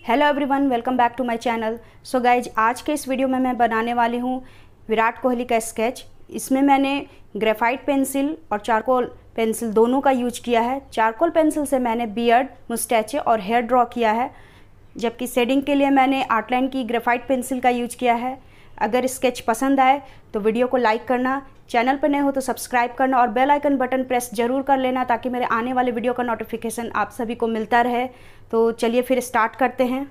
Hello everyone, welcome back to my channel. So guys, आज के इस वीडियो में मैं बनाने वाली हूँ विराट कोहली का स्केच। इसमें मैंने ग्रेफाइट पेंसिल और चारकोल पेंसिल दोनों का यूज किया है। चारकोल पेंसिल से मैंने बियर्ड, मुस्टैचे और हेयर ड्रॉ किया है, जबकि शेडिंग के लिए मैंने आर्टलाइन की ग्रेफाइट पेंसिल का यूज किया है। अगर स्केच पसंद आए तो वीडियो को लाइक करना, चैनल पर नए हो तो सब्सक्राइब करना और बेल आइकन बटन प्रेस जरूर कर लेना ताकि मेरे आने वाले वीडियो का नोटिफिकेशन आप सभी को मिलता रहे। तो चलिए फिर स्टार्ट करते हैं।